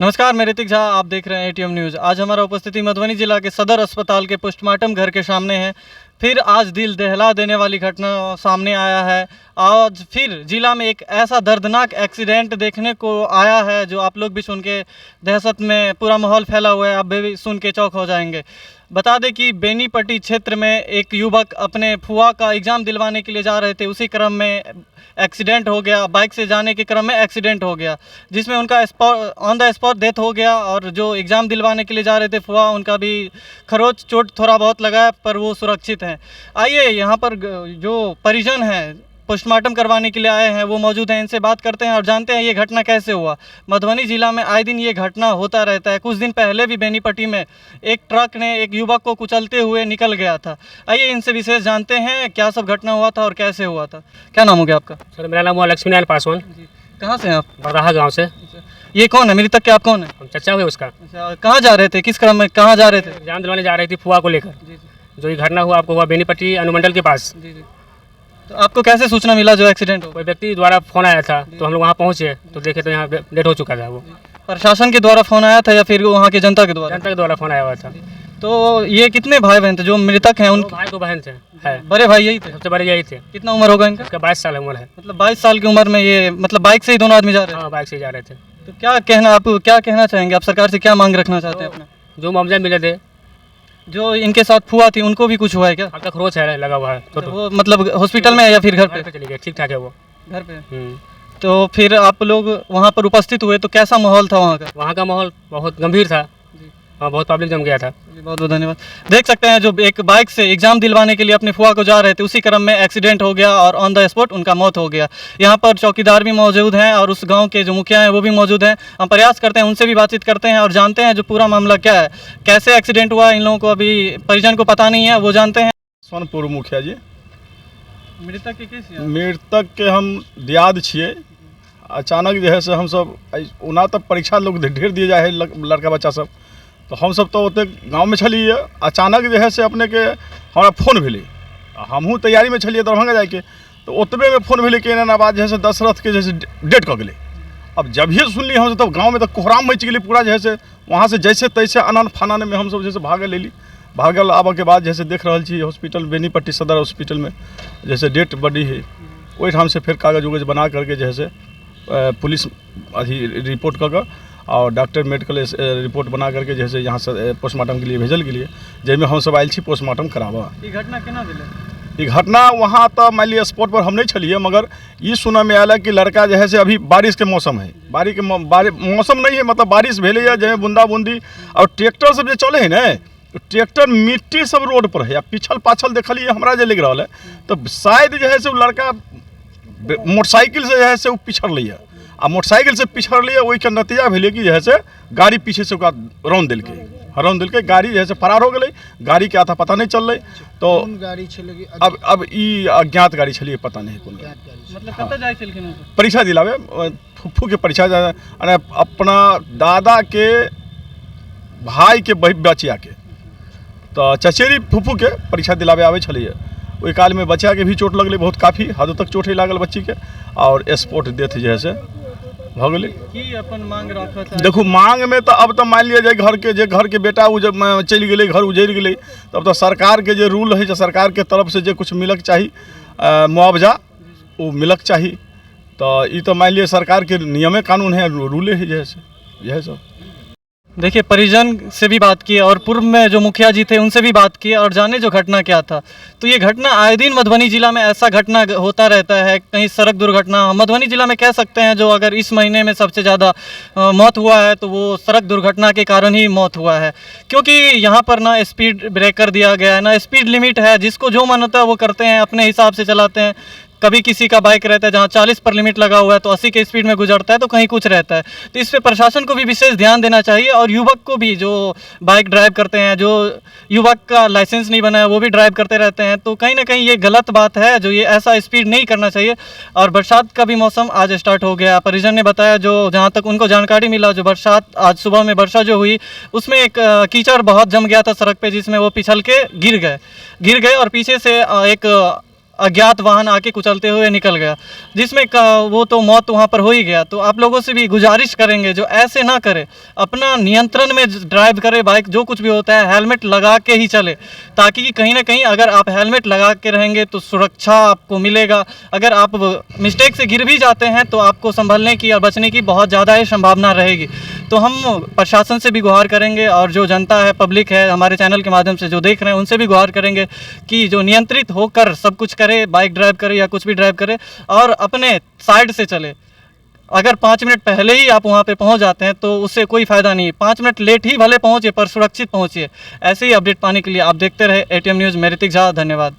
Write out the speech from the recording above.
नमस्कार, मैं ऋतिक झा, आप देख रहे हैं एटीएम न्यूज़। आज हमारा उपस्थिति मधुबनी जिला के सदर अस्पताल के पोस्टमार्टम घर के सामने है। फिर आज दिल दहला देने वाली घटना सामने आया है। आज फिर जिला में एक ऐसा दर्दनाक एक्सीडेंट देखने को आया है जो आप लोग भी सुन के दहशत में पूरा माहौल फैला हुआ है, आप भी सुन के चौंक हो जाएंगे। बता दें कि बेनीपट्टी क्षेत्र में एक युवक अपने फुआ का एग्ज़ाम दिलवाने के लिए जा रहे थे, उसी क्रम में एक्सीडेंट हो गया। बाइक से जाने के क्रम में एक्सीडेंट हो गया जिसमें उनका ऑन द स्पॉट डेथ हो गया। और जो एग्ज़ाम दिलवाने के लिए जा रहे थे फुआ, उनका भी खरोच चोट थोड़ा बहुत लगा है, पर वो सुरक्षित हैं। आइए यहाँ पर जो परिजन हैं पोस्टमार्टम करवाने के लिए आए हैं वो मौजूद हैं, इनसे बात करते हैं और जानते हैं ये घटना कैसे हुआ। मधुबनी जिला में आए दिन ये घटना होता रहता है। कुछ दिन पहले भी बेनीपट्टी में एक ट्रक ने एक युवक को कुचलते हुए निकल गया था। आइए इनसे विशेष जानते हैं क्या सब घटना हुआ था और कैसे हुआ था। क्या नाम हो गया आपका? सर मेरा नाम हुआ लक्ष्मी नारायण पासवान। कहाँ से हैं आप? बरदाहा गांव से। ये कौन है? मृतक के आप कौन है? हम चचा हुए उसका। अच्छा, कहाँ जा रहे थे? किस क्रम में कहाँ जा रहे थे? एग्जाम दिलवाने जा रही थी फुआ को लेकर। जो ये घटना हुआ आपको हुआ बेनीपट्टी अनुमंडल के पास। तो आपको कैसे सूचना मिला जो एक्सीडेंट हो? कोई व्यक्ति द्वारा फोन आया था तो हम लोग वहाँ पहुँचे तो देखे तो यहाँ डेथ हो चुका था। वो प्रशासन के द्वारा फोन आया था या फिर वहाँ के जनता के द्वारा? जनता के द्वारा फोन आया हुआ था। तो ये कितने भाई बहन थे जो मृतक हैं? दो उनके भाई दो बहन थे। है बड़े भाई यही थे? सबसे बड़े यही थे। कितना उम्र होगा इनका? इसका 22 साल उम्र है। मतलब 22 साल की उम्र में ये मतलब बाइक से ही दोनों आदमी जा रहे थे? हाँ बाइक से जा रहे थे। तो क्या कहना, आप क्या कहना चाहेंगे? आप सरकार से क्या मांग रखना चाहते हैं अपना? जो मुआवजा मिले थे। जो इनके साथ फुआ थी उनको भी कुछ हुआ है क्या? अब तक खरोच है लगा हुआ है तो वो मतलब हॉस्पिटल में है या फिर घर पे? चली गई, ठीक ठाक है वो। घर पे। तो फिर आप लोग वहाँ पर उपस्थित हुए तो कैसा माहौल था वहाँ का? वहाँ का माहौल बहुत गंभीर था। हाँ बहुत पब्लिक जम गया था। बहुत बहुत धन्यवाद। देख सकते हैं जो एक बाइक से एग्जाम दिलवाने के लिए अपने फुआ को जा रहे थे, उसी क्रम में एक्सीडेंट हो गया और ऑन द स्पॉट उनका मौत हो गया। यहाँ पर चौकीदार भी मौजूद हैं और उस गांव के जो मुखिया हैं वो भी मौजूद हैं। हम प्रयास करते हैं उनसे भी बातचीत करते हैं और जानते हैं जो पूरा मामला क्या है, कैसे एक्सीडेंट हुआ। इन लोगों को अभी परिजन को पता नहीं है, वो जानते हैं। सोनपुर मुखिया जी। मृतक के किस? मृतक के हम दियाद छिए। अचानक जो है से हम सब ओना तक परीक्षा लोग ढेर दिए जाए लड़का बच्चा सब, तो हम सब तो ओते गाँव में छलिए। अचानक जो है से अपने के हमारा फोन भेले, हमहूँ तैयारी में छलिए दरभंगा जाके, तो ओतबे में फोन भेले कि एना बात जो है से दशरथ के जैसे डेट कऽ गेलै। अब जब ही सुनली हम तब गाँव में तो कोहराम मच गेलै पूरा। जो है से वहाँ से जैसे तैसे अनन फानन में हम सब जैसे भागे लेली। भागल आबऽ के बाद जैसे देख रहा छी हॉस्पिटल बेनीपट्टी सदर हॉस्पिटल में जैसे डेट बॉडी है, वही ठाम से फिर कागज उगज बना करके जैसे पुलिस अथी रिपोर्ट कऽ और डॉक्टर मेडिकल रिपोर्ट बना करके जैसे यहाँ से पोस्टमार्टम के लिए भेजल गेलिए, जाहिमे हम सब आयल छी पोस्टमार्टम कराबऽ। ई घटना केना भेलै? ई घटना वहाँ तो मान लिया स्पॉट पर हम नहीं छलिए, मगर ये सुनने में आयल कि लड़का जो है से अभी बारिश के मौसम है, मौसम नहीं है, मतलब बारिश भेले है जैसे बूंदा बूंदी और ट्रैक्टर सब जो चले है ना, तो ट्रैक्टर मिट्टी सब रोड पर है। पिछल पाछल देखलिए हमरा जे लग रहा है, तो शायद जो है से लड़का मोटरसाइकिल से जो है से वो पिछड़ लिया आ मोटरसाइकिल से पिछड़ लिया। वही के नतीजा भेले कि जो है से गाड़ी पीछे से रौन दिलके गाड़ी जो है से फरार हो गई। गाड़ी के आता पता नहीं चल रही। तो गाड़ी अब ई अज्ञात गाड़ी छलिए, पता नहीं कौन गाड़ी। मतलब कतऽ जाइ छलखिन? परीक्षा दिलावे, फुफ्फू के परीक्षा अपना दादा के भाई के बचिया के, तो चचेरी फुफ्फू के परीक्षा दिलावे आवे छलिए। ओहि काल में बच्चा के भी चोट लगल, बहुत काफ़ी हद तक चोट लागल बच्ची के, और स्पॉट डेथ जो है से भ गेलै। की अपन मांग रखत? देखू मांग में तो अब तो मान लिया जाए घर के बेटा जब चल गए, घर उजड़ गए, तब तो सरकार के जो रूल है, सरकार के तरफ से जो कुछ मिलक चाहिए मुआवजा वो मिलक चाहिए। तो ये तो मान लिया सरकार के नियमे कानून है, रूले है जैसे यह सब। देखिए परिजन से भी बात की और पूर्व में जो मुखिया जी थे उनसे भी बात की और जाने जो घटना क्या था। तो ये घटना आए दिन मधुबनी जिला में ऐसा घटना होता रहता है। कहीं सड़क दुर्घटना मधुबनी जिला में कह सकते हैं, जो अगर इस महीने में सबसे ज़्यादा मौत हुआ है तो वो सड़क दुर्घटना के कारण ही मौत हुआ है। क्योंकि यहाँ पर ना स्पीड ब्रेकर दिया गया है, ना स्पीड लिमिट है। जिसको जो मन होता है वो करते हैं, अपने हिसाब से चलाते हैं। कभी किसी का बाइक रहता है जहाँ 40 पर लिमिट लगा हुआ है तो 80 के स्पीड में गुजरता है, तो कहीं कुछ रहता है। तो इस पे प्रशासन को भी विशेष ध्यान देना चाहिए और युवक को भी, जो बाइक ड्राइव करते हैं, जो युवक का लाइसेंस नहीं बना है वो भी ड्राइव करते रहते हैं, तो कहीं ना कहीं ये गलत बात है। जो ये ऐसा स्पीड नहीं करना चाहिए। और बरसात का भी मौसम आज स्टार्ट हो गया। परिजन ने बताया, जो जहाँ तक उनको जानकारी मिला, जो बरसात आज सुबह में वर्षा जो हुई उसमें एक कीचड़ बहुत जम गया था सड़क पर, जिसमें वो पिछल के गिर गए और पीछे से एक अज्ञात वाहन आके कुचलते हुए निकल गया, जिसमें वो तो मौत वहाँ पर हो ही गया। तो आप लोगों से भी गुजारिश करेंगे जो ऐसे ना करे, अपना नियंत्रण में ड्राइव करे बाइक, जो कुछ भी होता है हेलमेट लगा के ही चले, ताकि कहीं ना कहीं अगर आप हेलमेट लगा के रहेंगे तो सुरक्षा आपको मिलेगा। अगर आप मिस्टेक से गिर भी जाते हैं तो आपको संभलने की और बचने की बहुत ज़्यादा ही संभावना रहेगी। तो हम प्रशासन से भी गुहार करेंगे और जो जनता है, पब्लिक है, हमारे चैनल के माध्यम से जो देख रहे हैं उनसे भी गुहार करेंगे कि जो नियंत्रित होकर सब कुछ करे, बाइक ड्राइव करे या कुछ भी ड्राइव करे और अपने साइड से चले। अगर 5 मिनट पहले ही आप वहाँ पे पहुँच जाते हैं तो उससे कोई फ़ायदा नहीं, 5 मिनट लेट ही भले पहुँचे पर सुरक्षित पहुँचिए। ऐसे ही अपडेट पाने के लिए आप देखते रहे ATM न्यूज़। मैं ऋतिक झा, धन्यवाद।